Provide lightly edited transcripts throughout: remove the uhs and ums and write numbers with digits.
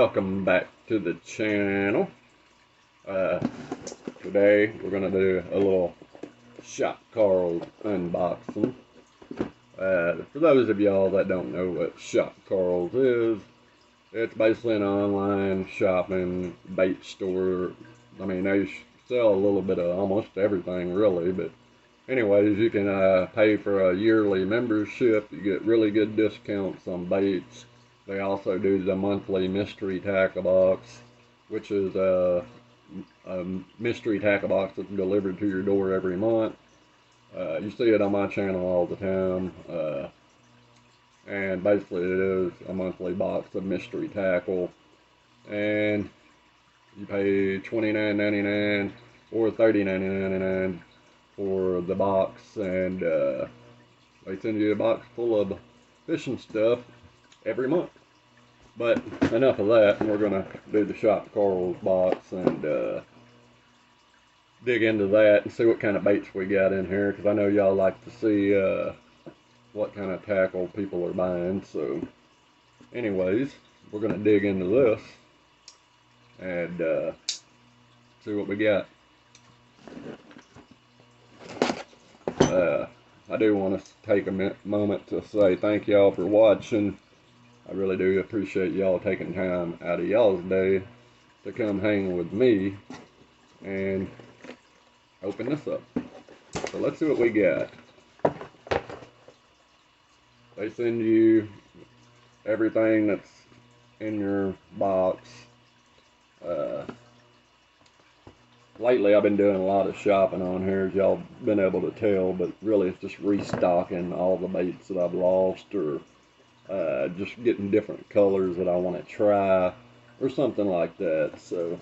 Welcome back to the channel. Today we're going to do a little Shot Karls unboxing. For those of y'all that don't know what Shot Karls is, it's basically an online shopping bait store. I mean, they sell a little bit of almost everything really, but anyways, you can pay for a yearly membership. You get really good discounts on baits. They also do the monthly mystery tackle box, which is a mystery tackle box that's delivered to your door every month. You see it on my channel all the time. And basically it is a monthly box of mystery tackle. And you pay $29.99 or $30.99 for the box. And they send you a box full of fishing stuff every month. But enough of that, we're gonna do the Shot Karls box and dig into that and see what kind of baits we got in here, because I know y'all like to see what kind of tackle people are buying. So anyways, we're gonna dig into this and see what we got. I do want to take a moment to say thank y'all for watching. I really do appreciate y'all taking time out of y'all's day to come hang with me and open this up. So let's see what we got. They send you everything that's in your box. Lately I've been doing a lot of shopping on here, as y'all been able to tell, but really it's just restocking all the baits that I've lost, or just getting different colors that I want to try or something like that. So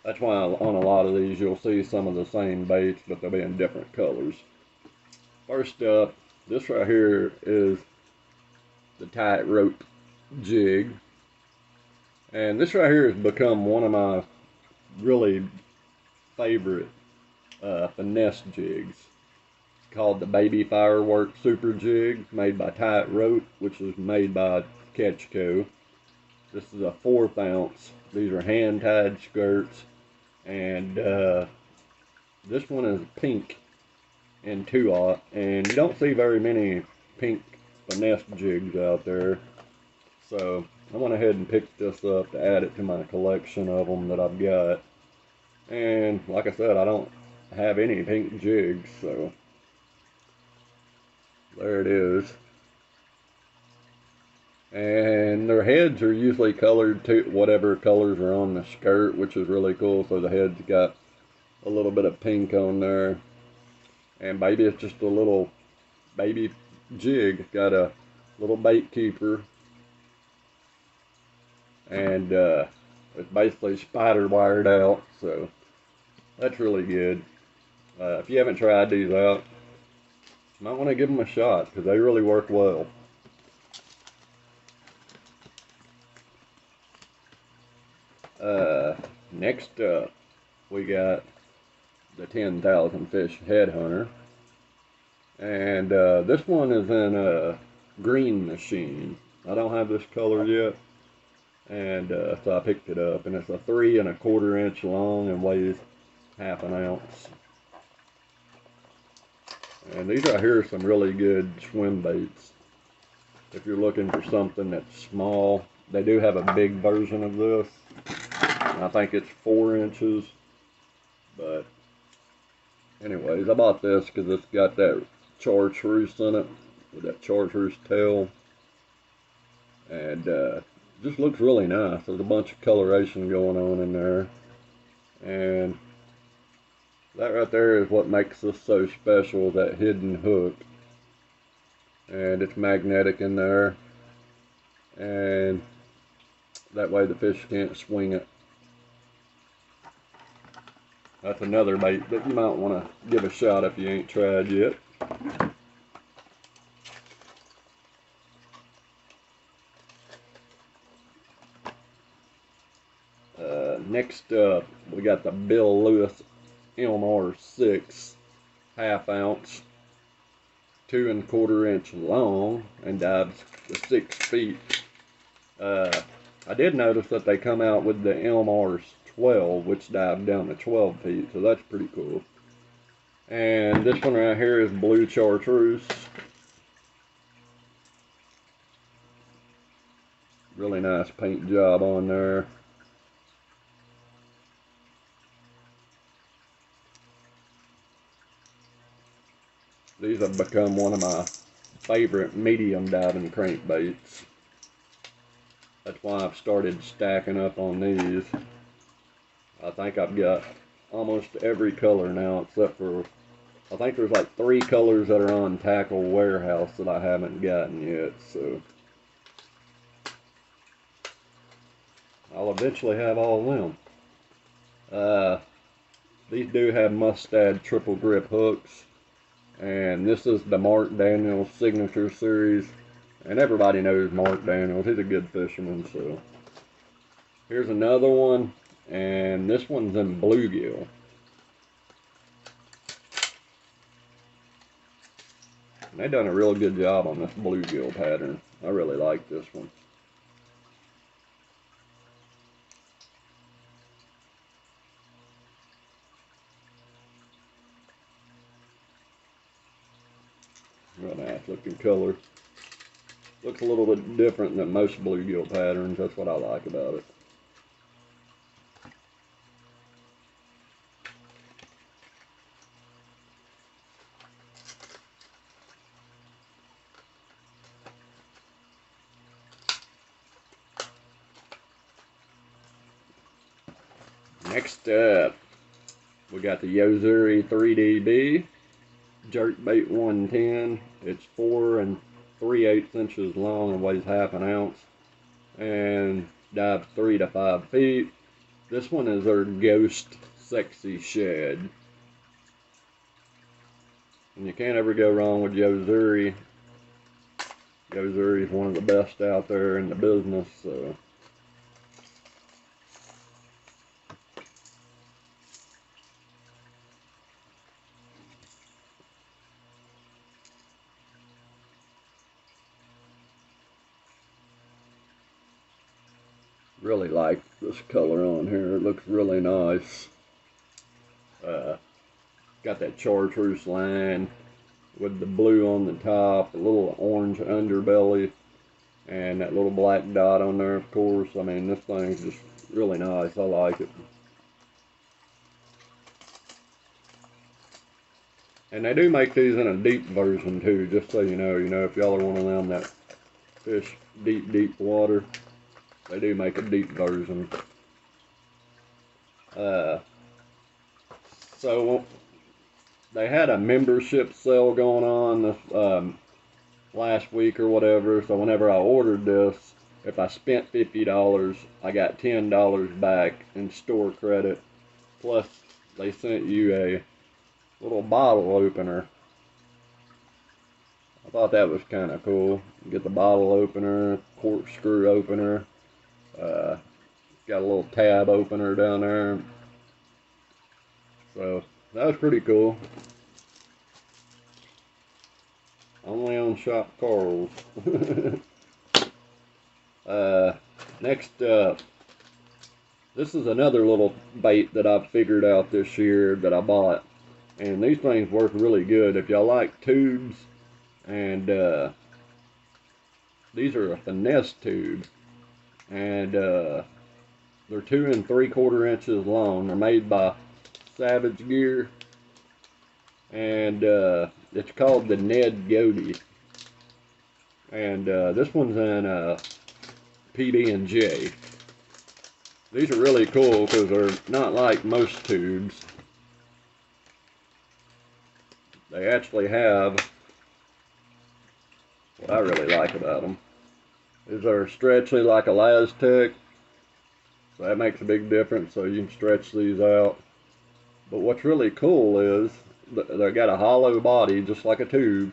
that's why on a lot of these you'll see some of the same baits, but they'll be in different colors. First up, this right here is the Tightrope Jig, and this right here has become one of my really favorite finesse jigs. Called the Baby Firework Super Jig, made by Tightrope, which is made by Ketchco. This is a 1/4 ounce. These are hand-tied skirts, and this one is pink in 2/0, and you don't see very many pink finesse jigs out there. So I went ahead and picked this up to add it to my collection of them that I've got. And like I said, I don't have any pink jigs, so there it is. And their heads are usually colored to whatever colors are on the skirt, which is really cool. So the head's got a little bit of pink on there. And baby, it's just a little baby jig. It's got a little bait keeper. And it's basically spider wired out. So that's really good. If you haven't tried these out, you might want to give them a shot, because they really work well. Next up, we got the 10,000 Fish Headhunter. And this one is in a green machine. I don't have this color yet. And so I picked it up. And it's a 3 1/4 inch long and weighs 1/2 ounce. And these right here are some really good swim baits. If you're looking for something that's small, they do have a big version of this. I think it's 4 inches. But anyways, I bought this because it's got that chartreuse in it, with that chartreuse tail. And just looks really nice. There's a bunch of coloration going on in there. And that right there is what makes this so special, that hidden hook. And it's magnetic in there. And that way the fish can't swing it. That's another bait that you might want to give a shot if you ain't tried yet. Next up, we got the Lewis Mr6, 1/2 ounce, 2 1/4 inch long, and dives to 6 feet. I did notice that they come out with the MR12, which dive down to 12 feet, so that's pretty cool. And this one right here is blue chartreuse. Really nice paint job on there. These have become one of my favorite medium diving crankbaits. That's why I've started stacking up on these. I think I've got almost every color now except for, I think there's like 3 colors that are on Tackle Warehouse that I haven't gotten yet, so I'll eventually have all of them. These do have Mustad triple grip hooks, and this is the Mark Daniels Signature Series, and everybody knows Mark Daniels. He's a good fisherman. So here's another one, and this one's in bluegill. And they've done a real good job on this bluegill pattern. I really like this one. Real nice looking color. Looks a little bit different than most bluegill patterns. That's what I like about it. Next up, we got the Yozuri 3DB Jerkbait 110. It's 4 3/8 inches long and weighs half an ounce, and dives 3 to 5 feet. This one is their Ghost Sexy Shad, and you can't ever go wrong with Yozuri. Yozuri is one of the best out there in the business, so. Really like this color on here. It looks really nice. Got that chartreuse line with the blue on the top, a little orange underbelly, and that little black dot on there, of course. I mean, this thing's just really nice. I like it. And they do make these in a deep version too, just so you know. You know, if y'all are one of them that fish deep water, they do make a deep version. So they had a membership sale going on this last week or whatever. So whenever I ordered this, if I spent $50, I got $10 back in store credit. Plus, they sent you a little bottle opener. I thought that was kind of cool. You get the bottle opener, corkscrew opener. Got a little tab opener down there. So that was pretty cool. Only on Shop Karls. Next up, this is another little bait that I've figured out this year that I bought. And these things work really good. If y'all like tubes, and these are a finesse tube. And they're 2 3/4 inches long. They're made by Savage Gear, and it's called the Ned Goatee. And this one's in PB&J. These are really cool because they're not like most tubes. They actually have what I really like about them is they're stretchy like elastic. So that makes a big difference, so you can stretch these out. But what's really cool is they got a hollow body, just like a tube.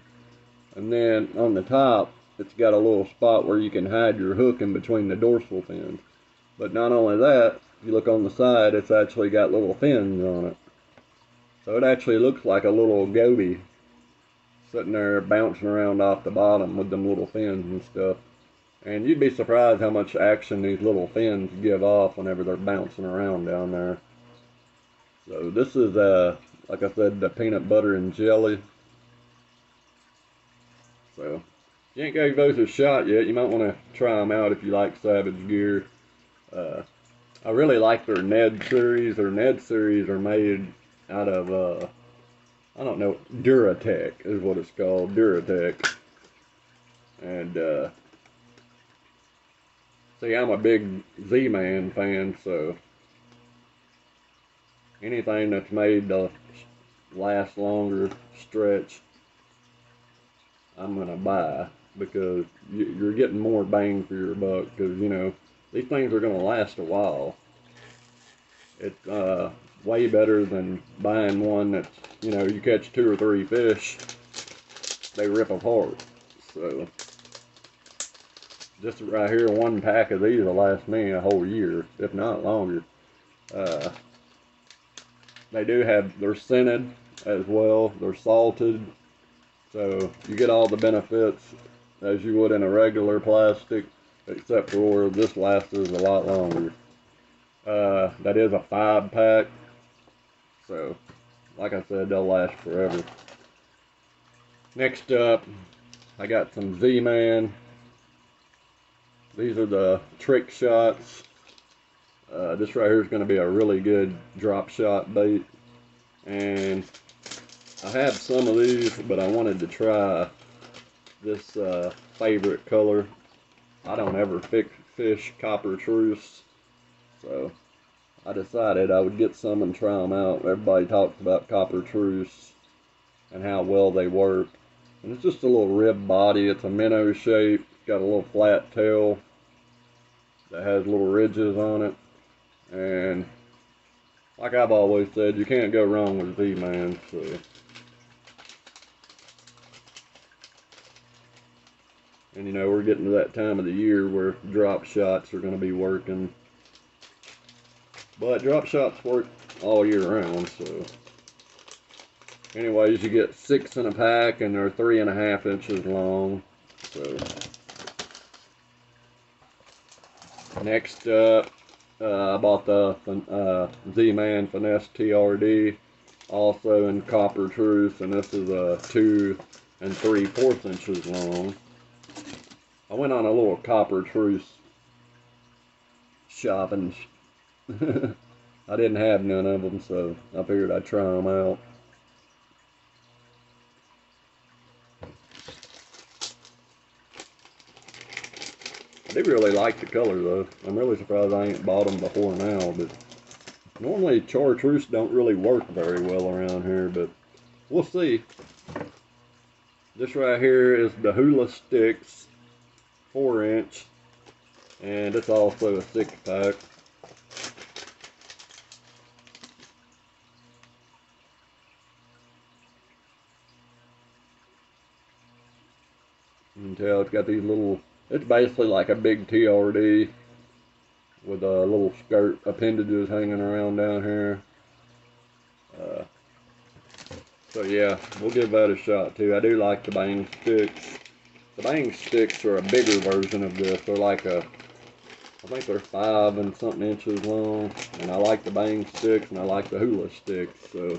And then on the top, it's got a little spot where you can hide your hook in between the dorsal fins. But not only that, if you look on the side, it's actually got little fins on it. So it actually looks like a little goby sitting there bouncing around off the bottom with them little fins and stuff. And you'd be surprised how much action these little fins give off whenever they're bouncing around down there. So this is, like I said, the peanut butter and jelly. So if you ain't gave those a shot yet, you might want to try them out if you like Savage Gear. I really like their Ned series. Their Ned series are made out of, I don't know, Duratech is what it's called, Duratech. And, see, I'm a big Z-Man fan, so anything that's made to last longer, stretch, I'm going to buy, because you're getting more bang for your buck, because, you know, these things are going to last a while. It's way better than buying one that's, you know, you catch 2 or 3 fish, they rip apart. So just right here, 1 pack of these will last me a whole year, if not longer. They do have, they're scented as well, they're salted, so you get all the benefits as you would in a regular plastic, except for this lasts a lot longer. That is a 5-pack, so like I said, they'll last forever. Next up, I got some Z-Man. These are the trick shots. This right here is going to be a really good drop shot bait, and I have some of these, but I wanted to try this favorite color. I don't ever fish copper truce, so I decided I would get some and try them out. Everybody talks about copper truce and how well they work. And it's just a little rib body. It's a minnow shape. Got a little flat tail that has little ridges on it. And like I've always said, you can't go wrong with Z-Man. So and you know, we're getting to that time of the year where drop shots are going to be working. But drop shots work all year round, so. Anyways, you get 6 in a pack, and they're 3.5 inches long. So. Next up, I bought the Z-Man Finesse TRD, also in copper truce, and this is 2 3/4 inches long. I went on a little copper truce shopping. I didn't have none of them, so I figured I'd try them out. I do really like the color though. I'm really surprised I ain't bought them before now, but normally chartreuse don't really work very well around here, but we'll see. This right here is the Hula Sticks 4-inch, and it's also a 6-pack. You can tell it's got these little, it's basically like a big TRD with little skirt appendages hanging around down here. So yeah, we'll give that a shot too. I do like the bang sticks. The bang sticks are a bigger version of this. They're like I think they're 5 and something inches long. And I like the bang sticks and I like the hula sticks. So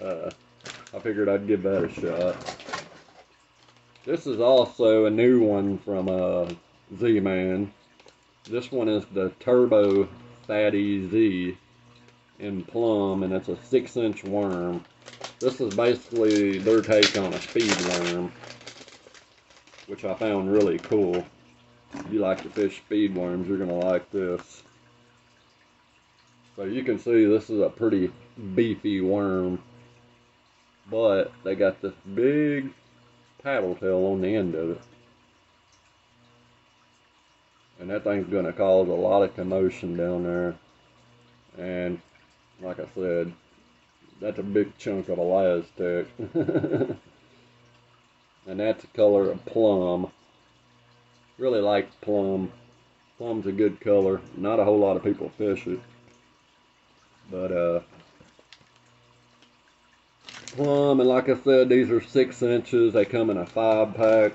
I figured I'd give that a shot. This is also a new one from Z-Man. This one is the Turbo Fatty Z in plum, and it's a 6-inch worm. This is basically their take on a speed worm, which I found really cool. If you like to fish speed worms, you're going to like this. So you can see this is a pretty beefy worm, but they got this big paddle tail on the end of it. And that thing's going to cause a lot of commotion down there. And like I said, that's a big chunk of Elastec. And that's the color of plum. Really like plum. Plum's a good color. Not a whole lot of people fish it. But plum, and like I said, these are 6 inches. They come in a 5-pack.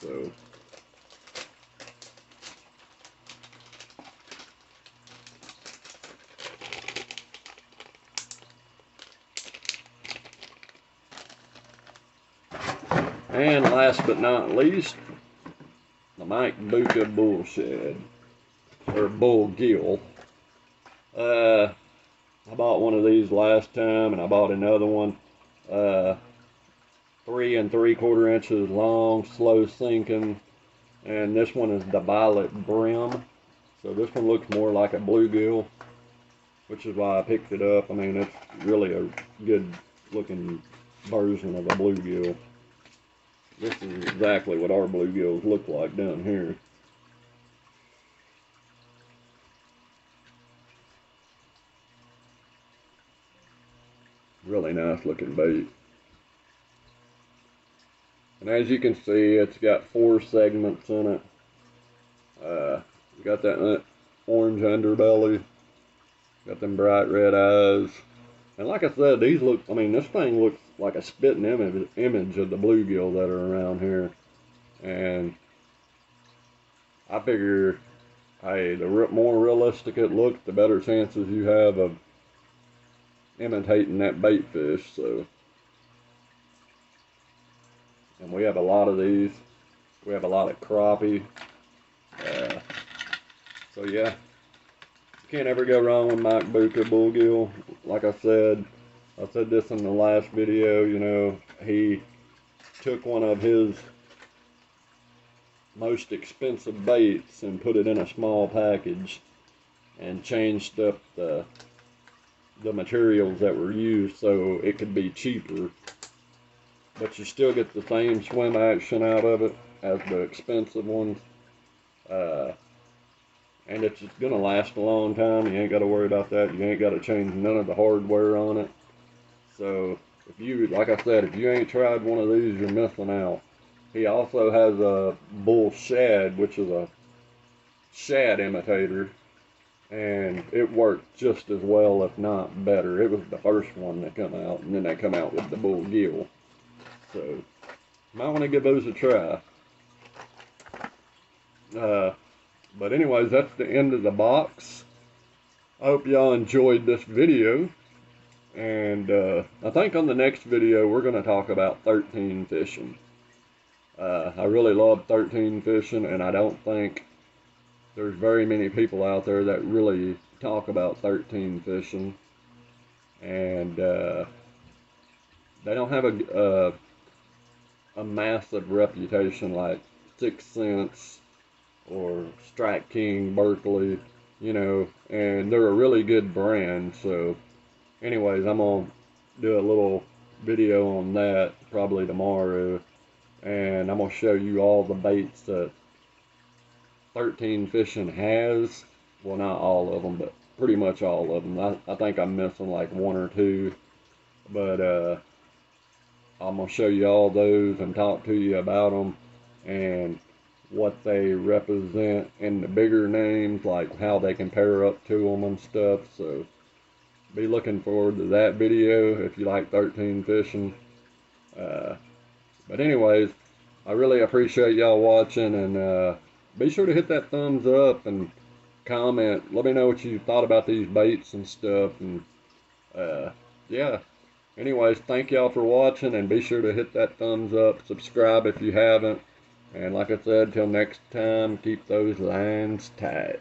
So And last but not least, the Mike Buka Bull Shad, or Bull Gill. I bought one of these last time, and I bought another one. 3 3/4 inches long, slow sinking, and this one is the Violet Brim. So this one looks more like a bluegill, which is why I picked it up. I mean, it's really a good looking version of a bluegill. This is exactly what our bluegills look like down here. Really nice looking bait. And as you can see, it's got 4 segments in it. Got that orange underbelly, got them bright red eyes. And like I said, these look, I mean, this thing looks like a spitting image of the bluegill that are around here. And I figure, hey, the more realistic it looks, the better chances you have of imitating that bait fish. So, and we have a lot of these. We have a lot of crappie. So yeah, you can't ever go wrong with Mike Buka Bullgill. Like I said this in the last video, you know, he took one of his most expensive baits and put it in a small package and changed up the materials that were used so it could be cheaper, but you still get the same swim action out of it as the expensive ones. And it's just gonna last a long time. You ain't got to worry about that. You ain't got to change none of the hardware on it. So if you, like I said, if you ain't tried one of these, you're missing out. He also has a Bull Shad, which is a shad imitator, and it worked just as well, if not better. It was the first one that come out, and then they come out with the Bull Gill. So you might want to give those a try. But anyways, that's the end of the box. I hope y'all enjoyed this video. And I think on the next video, we're going to talk about 13 fishing. I really love 13 fishing, and I don't think there's very many people out there that really talk about 13 fishing. And they don't have a massive reputation like 6 Sense or Strike King, Berkeley, you know, and they're a really good brand. So anyways, I'm gonna do a little video on that probably tomorrow, and I'm gonna show you all the baits that 13 Fishing has. Well, not all of them, but pretty much all of them. I think I'm missing like 1 or 2, but I'm gonna show you all those and talk to you about them and what they represent in the bigger names, like how they compare up to them and stuff. So be looking forward to that video if you like 13 fishing. But anyways, I really appreciate y'all watching, and be sure to hit that thumbs up and comment. Let me know what you thought about these baits and stuff. And yeah, anyways, thank y'all for watching, and be sure to hit that thumbs up, subscribe if you haven't. And like I said, till next time, keep those lines tight.